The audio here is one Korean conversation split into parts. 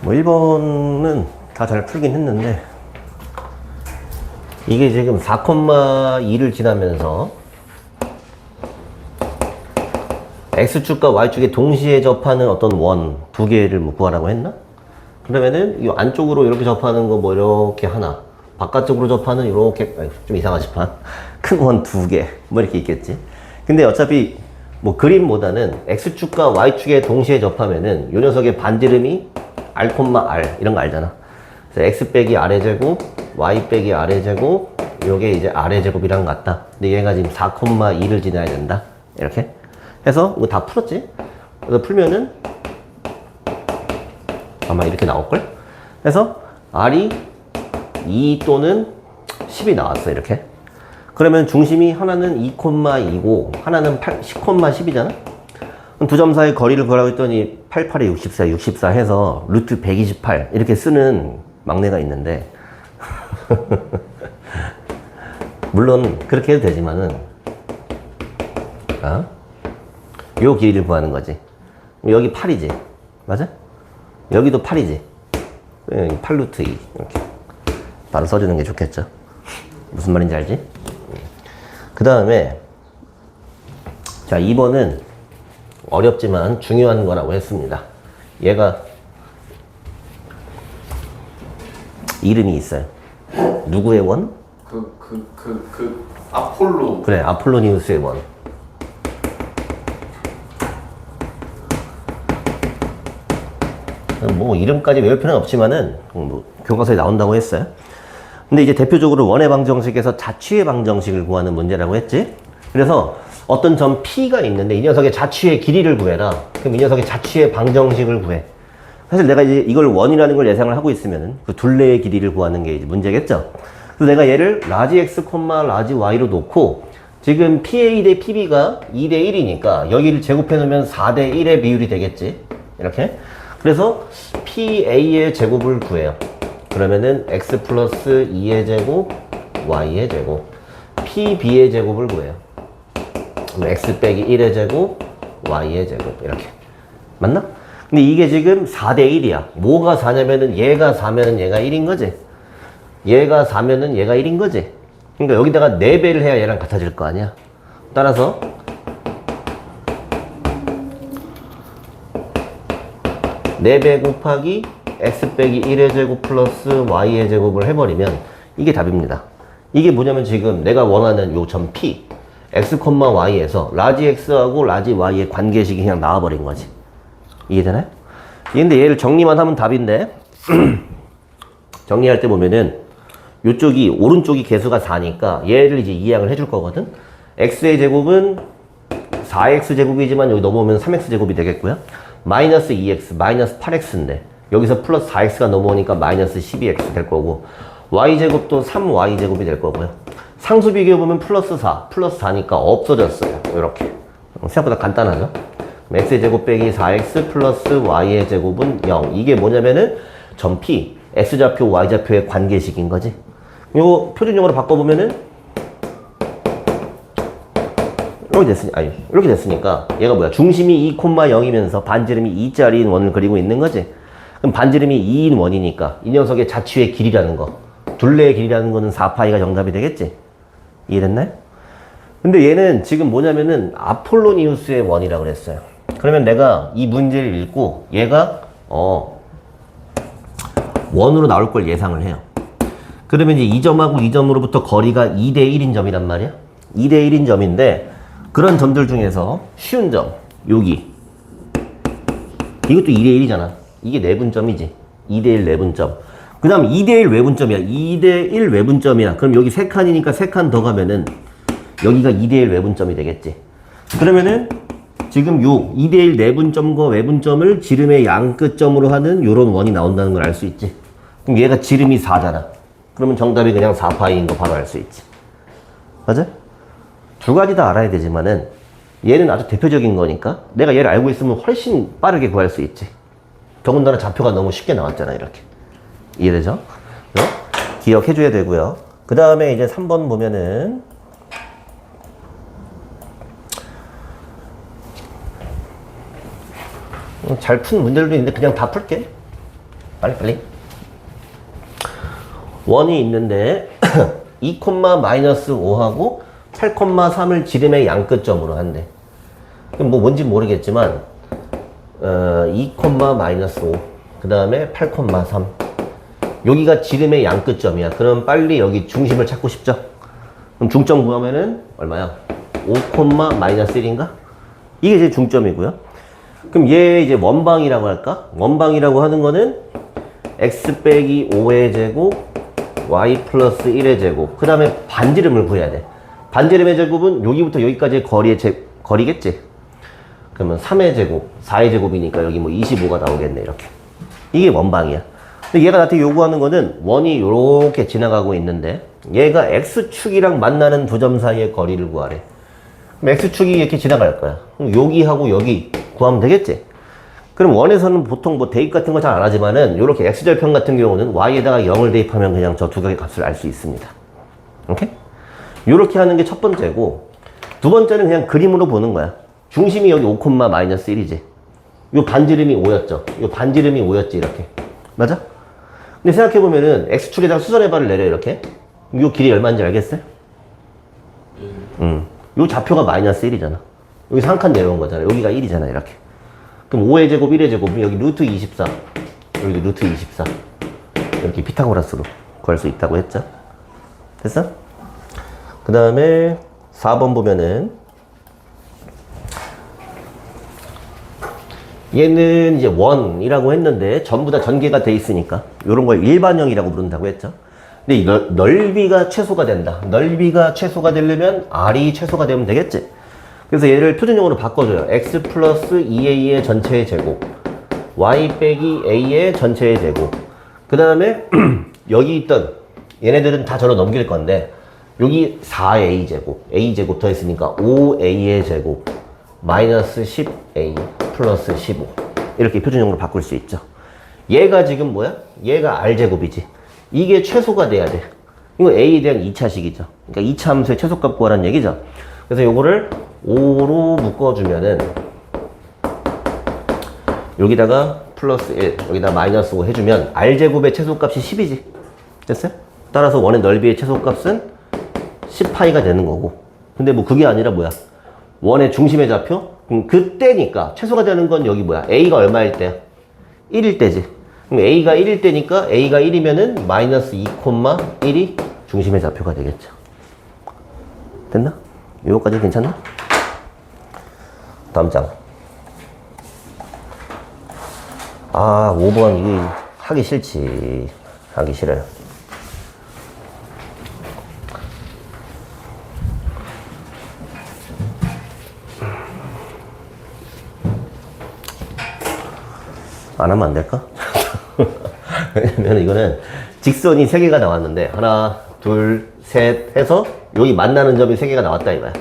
뭐 1번은 다 잘 풀긴 했는데 이게 지금 4,2를 지나면서 X축과 Y축에 동시에 접하는 어떤 원 두 개를 뭐 구하라고 했나? 그러면은 이 안쪽으로 이렇게 접하는 거 뭐 이렇게 하나, 바깥쪽으로 접하는 이렇게 좀 이상하지만 큰 원 두 개 뭐 이렇게 있겠지. 근데 어차피 뭐 그림보다는 X축과 Y축에 동시에 접하면은 요 녀석의 반지름이 R, R 이런 거 알잖아. 그래서 X 빼기 R의 제곱, Y 빼기 R의 제곱, 요게 이제 R의 제곱이랑 같다. 근데 얘가 지금 4,2를 지나야 된다. 이렇게 해서 이거 다 풀었지? 그래서 풀면은 아마 이렇게 나올걸? 그래서 R이 2 또는 10이 나왔어. 이렇게. 그러면 중심이 하나는 2,2고 하나는 10,10이잖아? 두 점 사이 거리를 구하라고 했더니 8, 8에 64, 64 해서 루트 128 이렇게 쓰는 막내가 있는데 물론 그렇게 해도 되지만은 요 길이를 구하는 거지. 여기 8이지. 맞아? 여기도 8이지. 8루트 2 이렇게 바로 써주는 게 좋겠죠. 무슨 말인지 알지? 그 다음에 자 2번은 어렵지만 중요한 거라고 했습니다. 얘가 이름이 있어요. 누구의 원? 아폴로. 그래, 아폴로니우스의 원. 뭐 이름까지 외울 필요는 없지만은 뭐 교과서에 나온다고 했어요. 근데 이제 대표적으로 원의 방정식에서 자취의 방정식을 구하는 문제라고 했지. 그래서 어떤 점 P가 있는데 이 녀석의 자취의 길이를 구해라. 그럼 이 녀석의 자취의 방정식을 구해. 사실 내가 이제 이걸 원이라는 걸 예상을 하고 있으면은 그 둘레의 길이를 구하는 게 이제 문제겠죠. 그래서 내가 얘를 라지 x, 라지 y로 놓고 지금 PA 대 PB가 2 대 1이니까 여기를 제곱해 놓으면 4 대 1의 비율이 되겠지. 이렇게. 그래서 PA의 제곱을 구해요. 그러면은 x 플러스 2의 제곱, y의 제곱. PB의 제곱을 구해요. x 빼기 1의 제곱, y의 제곱. 이렇게. 맞나? 근데 이게 지금 4 대 1이야. 뭐가 4냐면은 얘가 4면은 얘가 1인 거지. 얘가 4면은 얘가 1인 거지. 그러니까 여기다가 4배를 해야 얘랑 같아질 거 아니야. 따라서 4배 곱하기 x 빼기 1의 제곱 플러스 y의 제곱을 해버리면 이게 답입니다. 이게 뭐냐면 지금 내가 원하는 요 점 P x, y에서 라지 x하고 라지 y의 관계식이 그냥 나와버린 거지. 이해되나요? 근데 얘를 정리만 하면 답인데 정리할 때 보면은 요쪽이 오른쪽이 개수가 4니까 얘를 이제 이항을 해줄 거거든. x의 제곱은 4x 제곱이지만 여기 넘어오면 3x 제곱이 되겠고요. 마이너스 2x, 마이너스 8x인데 여기서 플러스 4x가 넘어오니까 마이너스 12x 될 거고 y 제곱도 3y 제곱이 될 거고요. 상수 비교해보면 플러스 4, 플러스 4니까 없어졌어요. 이렇게. 생각보다 간단하죠? x의 제곱 빼기 4x 플러스 y의 제곱은 0. 이게 뭐냐면은 점 P, x좌표, y좌표의 관계식인 거지. 요 표준용어로 바꿔보면은 이렇게 됐으니까 얘가 뭐야? 중심이 2,0이면서 반지름이 2짜리인 원을 그리고 있는 거지. 그럼 반지름이 2인 원이니까 이 녀석의 자취의 길이라는 거, 둘레의 길이라는 거는 4파이가 정답이 되겠지. 이해됐나요? 근데 얘는 지금 뭐냐면은 아폴로니우스의 원이라고 그랬어요. 그러면 내가 이 문제를 읽고 얘가 원으로 나올 걸 예상을 해요. 그러면 이제 이 점하고 이 점으로부터 거리가 2 대 1인 점이란 말이야. 2 대 1인 점인데 그런 점들 중에서 쉬운 점 여기 이것도 2 대 1이잖아. 이게 내분점이지. 2 대 1 내분점. 그 다음 2 대 1 외분점이야. 2 대 1 외분점이야. 그럼 여기 3칸이니까 3칸 더 가면은 여기가 2 대 1 외분점이 되겠지. 그러면은 지금 요 2 대 1 내분점과 외분점을 지름의 양끝점으로 하는 요런 원이 나온다는 걸 알 수 있지. 그럼 얘가 지름이 4잖아. 그러면 정답이 그냥 4파이인 거 바로 알 수 있지. 맞아? 두 가지 다 알아야 되지만은 얘는 아주 대표적인 거니까 내가 얘를 알고 있으면 훨씬 빠르게 구할 수 있지. 더군다나 좌표가 너무 쉽게 나왔잖아. 이렇게. 이해되죠? 기억해줘야 되고요. 그 다음에 이제 3번 보면은 잘 푼 문제들도 있는데 그냥 다 풀게. 빨리빨리. 원이 있는데 2, 마이너스 5하고 8,3을 지름의 양끝점으로 한대. 그럼 뭐 뭔지 모르겠지만 2, 마이너스 5, 그 다음에 8,3. 여기가 지름의 양끝점이야. 그럼 빨리 여기 중심을 찾고 싶죠? 그럼 중점 구하면은 얼마야? 5, 마이너스 1인가? 이게 제 중점이고요. 그럼 얘 이제 원방이라고 할까? 원방이라고 하는 거는 x 빼기 5의 제곱, y 플러스 1의 제곱. 그 다음에 반지름을 구해야 돼. 반지름의 제곱은 여기부터 여기까지의 거리겠지? 그러면 3의 제곱, 4의 제곱이니까 여기 뭐 25가 나오겠네, 이렇게. 이게 원방이야. 근데 얘가 나한테 요구하는 거는 원이 이렇게 지나가고 있는데 얘가 x축이랑 만나는 두 점 사이의 거리를 구하래. 그럼 x축이 이렇게 지나갈 거야. 그럼 여기하고 여기 구하면 되겠지? 그럼 원에서는 보통 뭐 대입 같은 거 잘 안 하지만은 이렇게 x절편 같은 경우는 y에다가 0을 대입하면 그냥 저 두 개의 값을 알 수 있습니다. 오케이? 요렇게 하는 게 첫 번째고, 두 번째는 그냥 그림으로 보는 거야. 중심이 여기 5, 마이너스 1이지. 요 반지름이 5였죠. 요 반지름이 5였지, 이렇게. 맞아? 근데 생각해보면은 x축에다가 수선의 발을 내려, 이렇게. 요 길이 얼마인지 알겠어요? 요 좌표가 마이너스 1이잖아. 여기서 한 칸 내려온 거잖아. 여기가 1이잖아, 이렇게. 그럼 5의 제곱, 1의 제곱, 여기 루트 24. 여기 루트 24. 이렇게 피타고라스로 구할 수 있다고 했죠. 됐어? 그 다음에 4번 보면은 얘는 이제 원이라고 했는데 전부 다 전개가 돼 있으니까 이런 걸 일반형이라고 부른다고 했죠. 근데 이 넓이가 최소가 된다. 넓이가 최소가 되려면 R이 최소가 되면 되겠지. 그래서 얘를 표준형으로 바꿔줘요. x 플러스 2a의 전체의 제곱, y 빼기 a의 전체의 제곱. 그 다음에 여기 있던 얘네들은 다 저로 넘길 건데 여기 4a 제곱, a 제곱 더했으니까 5a의 제곱 마이너스 10a 플러스 15. 이렇게 표준형으로 바꿀 수 있죠. 얘가 지금 뭐야? 얘가 r제곱이지. 이게 최소가 돼야 돼. 이거 a에 대한 2차식이죠. 그러니까 2차 함수의 최소값 구하라는 얘기죠. 그래서 요거를 5로 묶어주면은 여기다가 플러스 1, 여기다 마이너스 5 해주면 r제곱의 최소값이 10이지. 됐어요? 따라서 원의 넓이의 최소값은 10파이가 되는 거고. 근데 뭐 그게 아니라 뭐야? 원의 중심의 좌표? 그때니까 최소가 되는 건 여기 뭐야? a가 얼마일 때야? 1일 때지. 그럼 a가 1일 때니까 a가 1이면은 마이너스 2,1이 중심의 좌표가 되겠죠. 됐나? 이거까지 괜찮나? 다음 장. 아, 5번 이게 하기 싫지. 하기 싫어요. 안 하면 안 될까? 왜냐면 이거는 직선이 3개가 나왔는데 하나, 둘, 셋 해서 여기 만나는 점이 3개가 나왔다 이거야.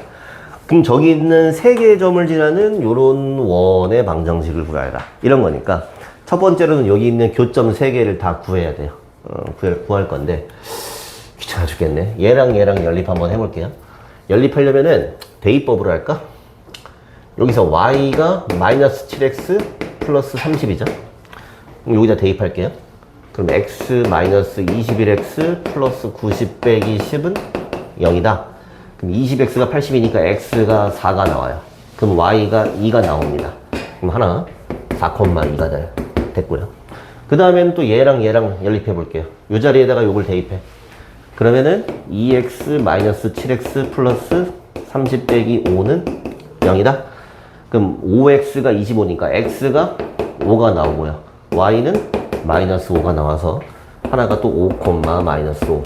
그럼 저기 있는 3개의 점을 지나는 요런 원의 방정식을 구해라. 이런 거니까 첫 번째로는 여기 있는 교점 3개를 다 구해야 돼요. 구할 건데 귀찮아 죽겠네. 얘랑 연립 한번 해볼게요. 연립하려면은 대입법으로 할까? 여기서 y가 마이너스 7x 플러스 30이죠. 그럼 여기다 대입할게요. 그럼 x 마이너스 21x 플러스 90 빼기 10은 0이다. 그럼 20x가 80이니까 x가 4가 나와요. 그럼 y가 2가 나옵니다. 그럼 하나 4,2가 돼요. 됐고요. 그 다음에는 또 얘랑 연립해 볼게요. 이 자리에다가 요걸 대입해. 그러면은 2x 마이너스 7x 플러스 30 빼기 5는 0이다. 그럼 5x가 25니까 x가 5가 나오고요. y는 마이너스 5가 나와서 하나가 또 5, 마이너스 5.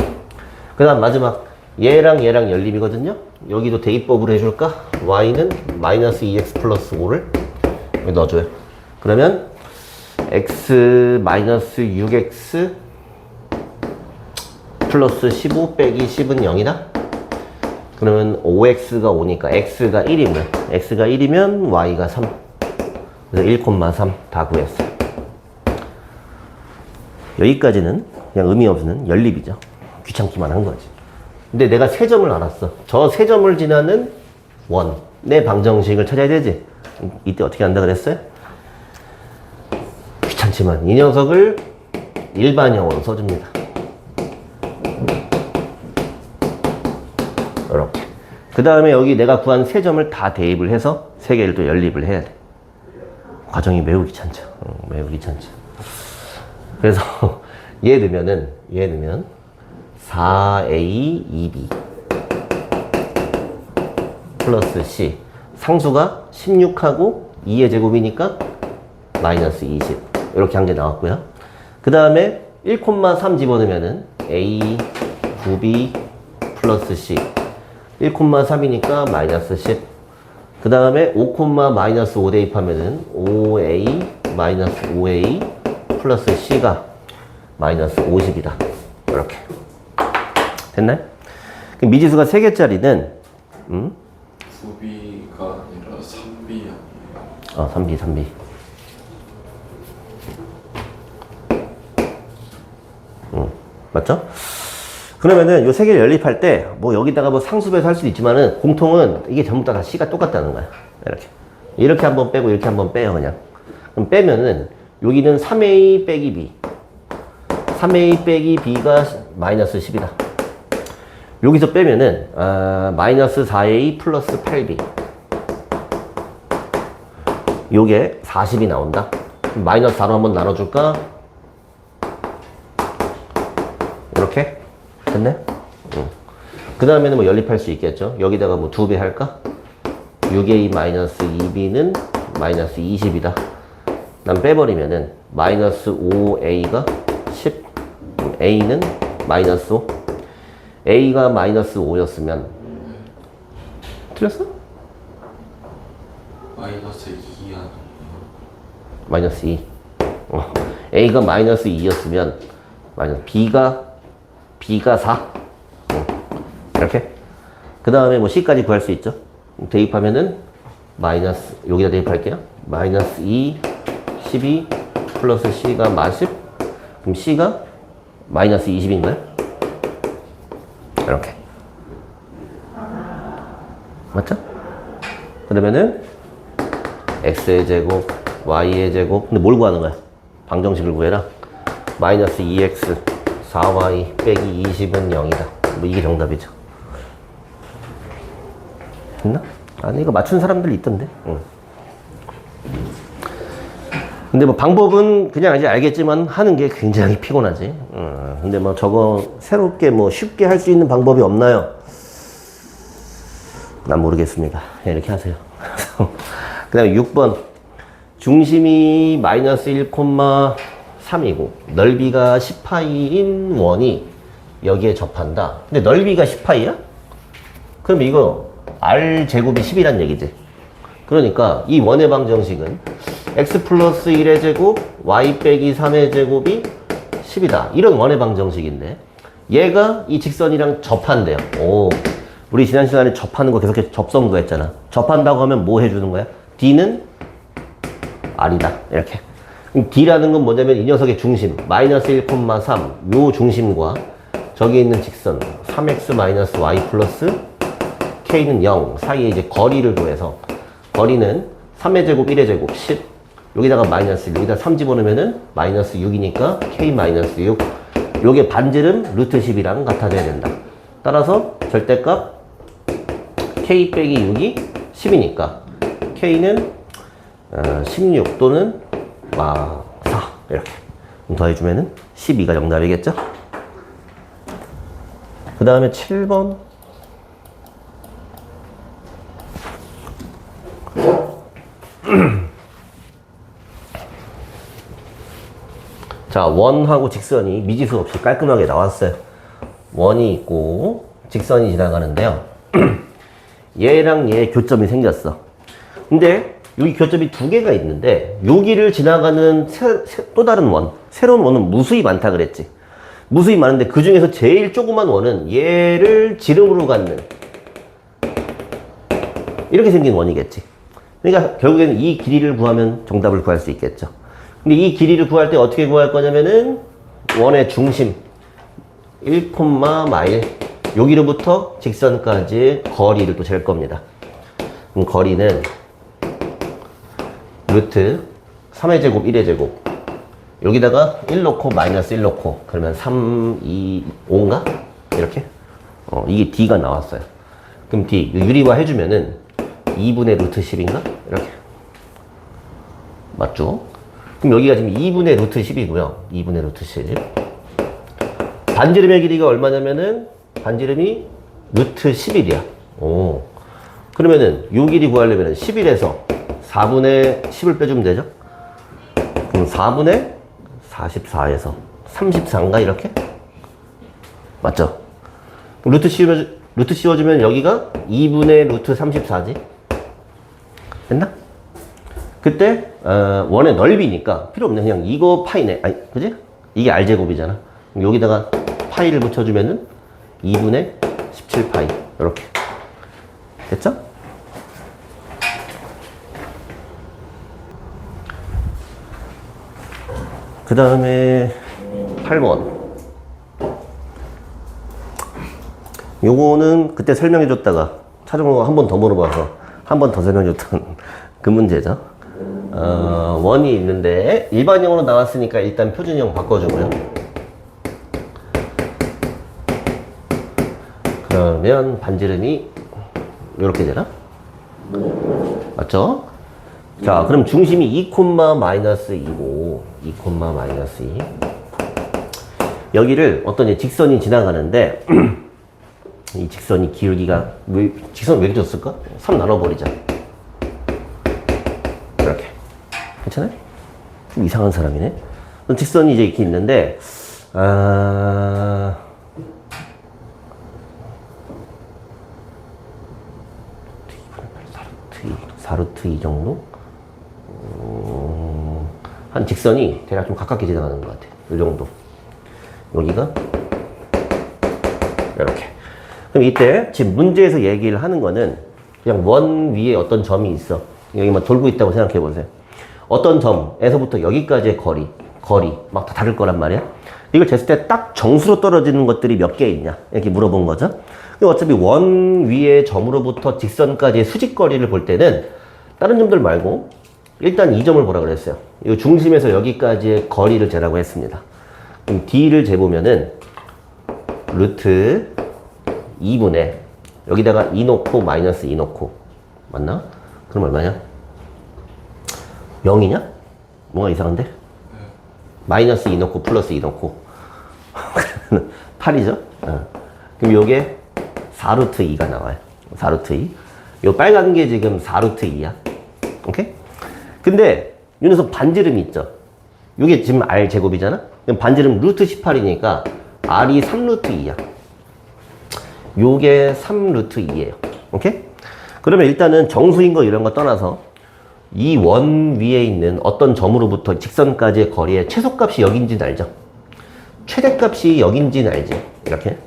그 다음 마지막 얘랑 연립이거든요. 여기도 대입법으로 해줄까? y는 마이너스 2x 플러스 5를 여기 넣어줘요. 그러면 x 마이너스 6x 플러스 15 빼기 10은 0이다. 그러면 5x가 5니까 x가 1이면 y가 3. 그래서 1,3 다 구했어요. 여기까지는 그냥 의미 없는 연립이죠. 귀찮기만 한 거지. 근데 내가 3점을 알았어. 저 3점을 지나는 원의 방정식을 찾아야 되지. 이때 어떻게 한다 그랬어요? 귀찮지만 이 녀석을 일반형으로 써줍니다. 이렇게. 그 다음에 여기 내가 구한 세 점을 다 대입을 해서 세 개를 또 연립을 해야 돼. 과정이 매우 귀찮죠. 매우 귀찮죠. 그래서 얘 넣으면 4a 2b 플러스 c, 상수가 16하고 2의 제곱이니까 마이너스 20 이렇게 한 개 나왔고요. 그 다음에 1,3 집어넣으면 a 9b 플러스 c, 1,3이니까 마이너스 10. 그 다음에 5, 마이너스 5 대입하면은 5a 마이너스 5a 플러스 c가 마이너스 50이다. 이렇게. 됐나요? 그럼 미지수가 3개짜리는 9B가 아니라 3B 아니에요? 3B. 맞죠? 그러면은 요 세 개를 연립할 때 뭐 여기다가 뭐 상수배수 할 수도 있지만은 공통은 이게 전부 다 C가 똑같다는 거야. 이렇게 한번 빼고 이렇게 한번 빼요, 그냥. 그럼 빼면은 여기는 3A 빼기 B, 3A 빼기 B가 마이너스 10이다. 여기서 빼면은 마이너스 4A 플러스 8B, 요게 40이 나온다. 그럼 마이너스 4로 한번 나눠줄까? 이렇게 됐네? 그 다음에는 뭐 연립할 수 있겠죠. 여기다가 뭐 2배 할까? 6a 마이너스 2b는 마이너스 20이다. 난 빼버리면은 마이너스 5a가 10, a는 마이너스 5. a가 마이너스 5였으면 틀렸어? 마이너스 2 아니에요? 마이너스 2. a가 마이너스 2였으면 마이너스 b가 4. 이렇게. 그 다음에 뭐 c까지 구할 수 있죠. 대입하면은 마이너스, 여기다 대입할게요. 마이너스 2, 12 플러스 c가 마십. 그럼 c가 마이너스 20인가요? 이렇게. 맞죠? 그러면은 x의 제곱, y의 제곱. 근데 뭘 구하는 거야? 방정식을 구해라. 마이너스 2x 4y 빼기 20은 0이다. 뭐 이게 정답이죠. 됐나? 아니 이거 맞춘 사람들 있던데. 근데 뭐 방법은 그냥 이제 알겠지만 하는 게 굉장히 피곤하지. 근데 뭐 저거 새롭게 뭐 쉽게 할 수 있는 방법이 없나요? 난 모르겠습니다. 이렇게 하세요. 그 다음에 6번. 중심이 마이너스 1,3이고 넓이가 10파이인 원이 여기에 접한다. 근데 넓이가 10파이야? 그럼 이거 r제곱이 10이란 얘기지. 그러니까 이 원의 방정식은 x 플러스 1의 제곱 y 빼기 3의 제곱이 10이다. 이런 원의 방정식인데 얘가 이 직선이랑 접한대요. 오, 우리 지난 시간에 접하는 거 계속 접선 거 했잖아. 접한다고 하면 뭐 해주는 거야? d는 r이다. 이렇게. d라는 건 뭐냐면 이 녀석의 중심 마이너스 1,3 요 중심과 저기 있는 직선 3x 마이너스 y 플러스 k는 0 사이에 이제 거리를 구해서 거리는 3의 제곱 1의 제곱 10 여기다가 마이너스 1 여기다 3 집어넣으면은 마이너스 6이니까 k 마이너스 6 요게 반지름 루트 10이랑 같아져야 된다. 따라서 절대값 k 빼기 6이 10이니까 k는 16 또는 4 이렇게 더해주면은 12가 정답이겠죠? 그 다음에 7번. 자, 원하고 직선이 미지수 없이 깔끔하게 나왔어요. 원이 있고 직선이 지나가는데요. 얘랑 얘 교점이 생겼어. 근데 여기 교점이 두 개가 있는데 여기를 지나가는 또 다른 원, 새로운 원은 무수히 많다 그랬지. 무수히 많은데 그 중에서 제일 조그만 원은 얘를 지름으로 갖는 이렇게 생긴 원이겠지. 그러니까 결국에는 이 길이를 구하면 정답을 구할 수 있겠죠. 근데 이 길이를 구할 때 어떻게 구할 거냐면은 원의 중심 1, 마일 여기로부터 직선까지의 거리를 또 잴 겁니다. 그럼 거리는 루트 3의 제곱 1의 제곱 여기다가 1 넣고 마이너스 1 넣고 그러면 3, 2, 5인가? 이렇게 이게 D가 나왔어요. 그럼 D 유리화 해주면은 2분의 루트 10인가? 이렇게 맞죠? 그럼 여기가 지금 2분의 루트 10이고요 2분의 루트 10 반지름의 길이가 얼마냐면은 반지름이 루트 11이야 오. 그러면은 요 길이 구하려면은 11에서 4분의 10을 빼주면 되죠? 그럼 4분의 44에서 34인가 이렇게? 맞죠? 그럼 루트 씌워주면 여기가 2분의 루트 34지? 됐나? 그때 원의 넓이니까 필요 없네. 그냥 이거 파이네. 아니, 그지? 이게 R제곱이잖아. 그럼 여기다가 파이를 붙여주면은 2분의 17파이 이렇게 됐죠? 그 다음에 8번 요거는 그때 설명해줬다가 차종으로 한 번 더 물어봐서 한 번 더 설명해줬던 그 문제죠. 원이 있는데 일반형으로 나왔으니까 일단 표준형 바꿔주고요. 그러면 반지름이 이렇게 되나? 맞죠? 자, 그럼 중심이 2, 마이너스 2고 2, 마이너스 2 여기를 어떤 직선이 지나가는데 이 직선이 기울기가 직선 왜 이렇게 줬을까? 3 나눠버리자. 이렇게 괜찮아요? 좀 이상한 사람이네. 직선이 이제 이렇게 있는데 4루트 2 정도? 한 직선이 대략 좀 가깝게 지나가는 것 같아. 이 정도. 여기가 이렇게. 그럼 이때 지금 문제에서 얘기를 하는 거는 그냥 원 위에 어떤 점이 있어. 여기만 돌고 있다고 생각해 보세요. 어떤 점에서부터 여기까지의 거리 막 다 다를 거란 말이야. 이걸 쟀을 때 딱 정수로 떨어지는 것들이 몇 개 있냐 이렇게 물어본 거죠. 어차피 원 위의 점으로부터 직선까지의 수직거리를 볼 때는 다른 점들 말고 일단 이 점을 보라 그랬어요. 이 중심에서 여기까지의 거리를 재라고 했습니다. 그럼 D를 재보면은 루트 2분의 여기다가 2 놓고 마이너스 2 놓고 맞나? 그럼 얼마냐? 0이냐? 뭐가 이상한데? 마이너스 2 놓고 플러스 2 놓고 8이죠? 그럼 요게 4루트 2가 나와요. 4루트 2. 요 빨간 게 지금 4루트 2야. 오케이? 근데 이 녀석 반지름이 있죠? 요게 지금 R 제곱이잖아? 그럼 반지름 루트 18이니까 R이 3루트 2야. 요게 3루트 2예요. 오케이? 그러면 일단은 정수인 거 이런 거 떠나서 이 원 위에 있는 어떤 점으로부터 직선까지의 거리의 최소값이 여긴지는 알죠? 최대값이 여긴지는 알지? 이렇게.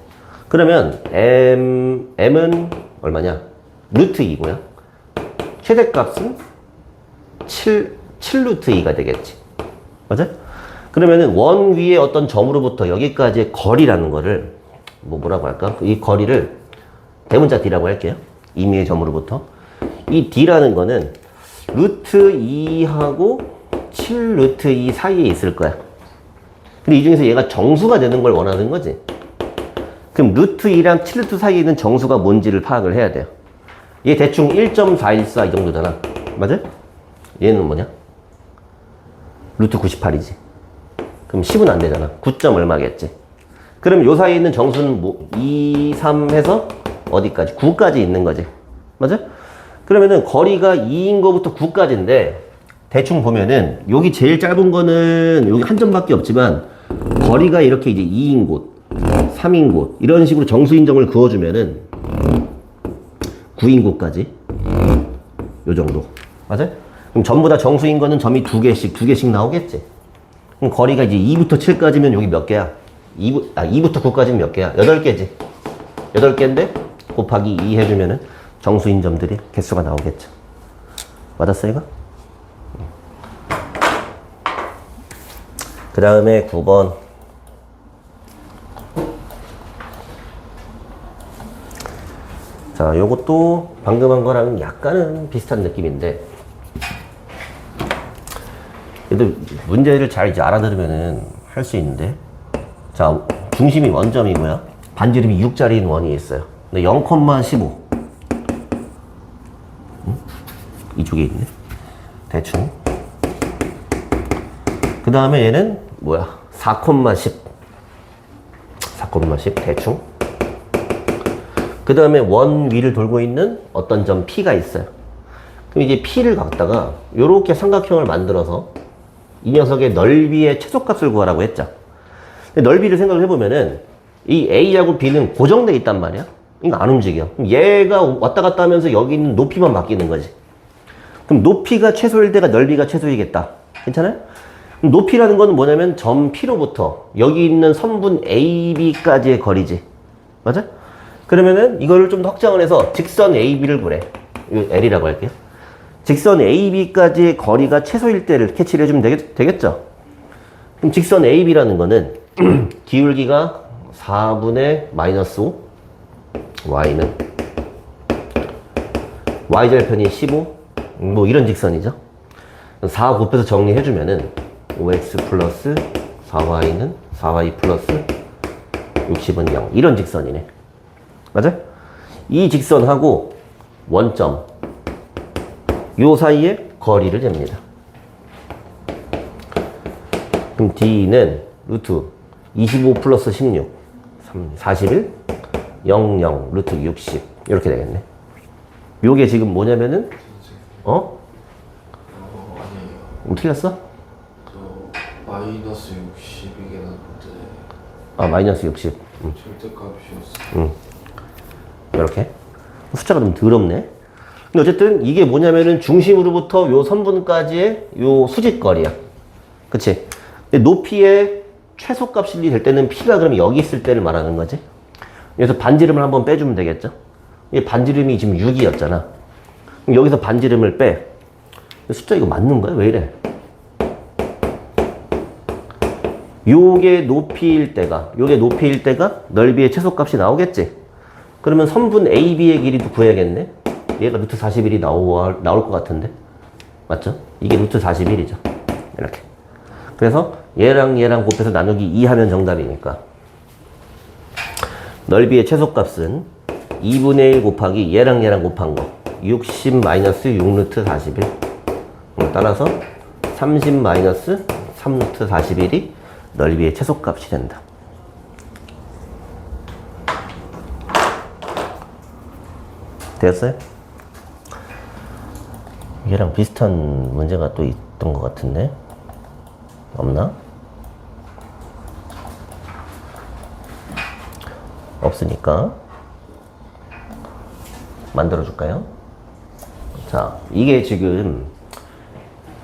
그러면 M은 얼마냐? 루트 2고요. 최대값은 7루트 2가 되겠지. 맞아? 그러면은 원 위에 어떤 점으로부터 여기까지의 거리라는 거를 뭐라고 할까? 이 거리를 대문자 D라고 할게요. 임의의 점으로부터. 이 D라는 거는 루트 2하고 7루트 2 사이에 있을 거야. 근데 이 중에서 얘가 정수가 되는 걸 원하는 거지. 그럼 루트 2랑 7루트 사이에 있는 정수가 뭔지를 파악을 해야 돼요. 얘 대충 1.414 이 정도잖아. 맞아? 얘는 뭐냐? 루트 98이지. 그럼 10은 안 되잖아. 9. 얼마겠지. 그럼 요 사이에 있는 정수는 뭐 2, 3 해서 어디까지? 9까지 있는 거지. 맞아? 그러면은 거리가 2인 거부터 9까지인데 대충 보면은 여기 제일 짧은 거는 여기 한 점밖에 없지만 거리가 이렇게 이제 2인 곳, 3인 곳 이런 식으로 정수인점을 그어주면은 9인 곳까지 요 정도. 맞아? 그럼 전부 다 정수인 거는 점이 두 개씩 나오겠지. 그럼 거리가 이제 2부터 7까지면 여기 몇 개야? 2부터 9까지는 몇 개야? 8개지. 8개인데 곱하기 2 해주면은 정수인 점들이 개수가 나오겠죠. 맞았어 이거? 그 다음에 9번. 자, 요것도 방금 한 거랑 약간은 비슷한 느낌인데 그래도 문제를 잘 이제 알아들으면은 할 수 있는데. 자, 중심이 원점이고요. 반지름이 6짜리인 원이 있어요. 근데 0,15. 이쪽에 있네. 대충. 그 다음에 얘는 뭐야? 4,10. 4,10 대충. 그 다음에 원 위를 돌고 있는 어떤 점 P가 있어요. 그럼 이제 P를 갖다가 요렇게 삼각형을 만들어서 이 녀석의 넓이의 최소값을 구하라고 했죠. 근데 넓이를 생각을 해보면은 이 A하고 B는 고정돼 있단 말이야. 이거 안 움직여. 그럼 얘가 왔다 갔다 하면서 여기 있는 높이만 바뀌는 거지. 그럼 높이가 최소일 때가 넓이가 최소이겠다. 괜찮아요? 그럼 높이라는 거는 뭐냐면 점 P로부터 여기 있는 선분 AB까지의 거리지. 맞아? 그러면은 이거를 좀 더 확장을 해서 직선 AB를 구래. 이 L이라고 할게요. 직선 AB까지의 거리가 최소일 때를 캐치를 해주면 되겠죠? 그럼 직선 AB라는 거는 기울기가 4분의 마이너스 5, Y는 Y절편이 15, 뭐 이런 직선이죠. 4 곱해서 정리해주면은 5x 플러스 4y는 4y 플러스 60은 0 이런 직선이네. 맞아? 이 직선하고 원점 요 사이에 거리를 잽니다. 그럼 D는 루트 25 플러스 16 41 00 루트 60 이렇게 되겠네. 요게 지금 뭐냐면은 아니에요. 틀렸어? 저 마이너스 60이긴 한데 아 마이너스 60 절대값이었어. 이렇게 숫자가 좀 더럽네. 근데 어쨌든 이게 뭐냐면은 중심으로부터 요 선분까지의 요 수직거리야. 그치? 근데 높이의 최소값이 될 때는 P가 그럼 여기 있을 때를 말하는 거지. 그래서 반지름을 한번 빼주면 되겠죠. 이 반지름이 지금 6이었잖아. 그럼 여기서 반지름을 빼. 숫자 이거 맞는 거야? 왜 이래? 요게 높이일 때가 넓이의 최소값이 나오겠지? 그러면 선분 AB의 길이도 구해야겠네? 얘가 루트 41이 나올 것 같은데? 맞죠? 이게 루트 41이죠. 이렇게. 그래서 얘랑 곱해서 나누기 2 하면 정답이니까. 넓이의 최소값은 2분의 1 곱하기 얘랑 곱한 거. 60 마이너스 6 루트 41. 따라서 30 마이너스 3 루트 41이 넓이의 최소값이 된다. 되었어요? 얘랑 비슷한 문제가 또 있던 것 같은데 없나? 없으니까 만들어 줄까요? 자, 이게 지금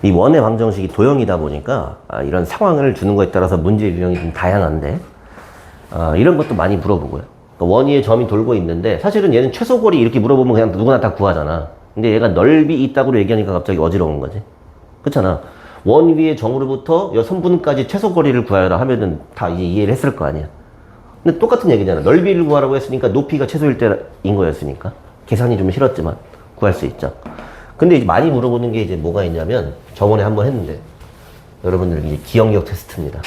이 원의 방정식이 도형이다 보니까 이런 상황을 주는 거에 따라서 문제 유형이 좀 다양한데 이런 것도 많이 물어보고요. 그러니까 원위에 점이 돌고 있는데 사실은 얘는 최소거리 이렇게 물어보면 그냥 누구나 다 구하잖아. 근데 얘가 넓이 있다고 얘기하니까 갑자기 어지러운 거지. 그렇잖아. 원 위의 점으로부터 여 선분까지 최소거리를 구하라 하면은 다 이제 이해를 했을 거 아니야. 근데 똑같은 얘기잖아. 넓이를 구하라고 했으니까 높이가 최소일 때인 거였으니까 계산이 좀 싫었지만 구할 수 있죠. 근데 이제 많이 물어보는 게 이제 뭐가 있냐면 저번에 한번 했는데 여러분들 이제 기억력 테스트입니다.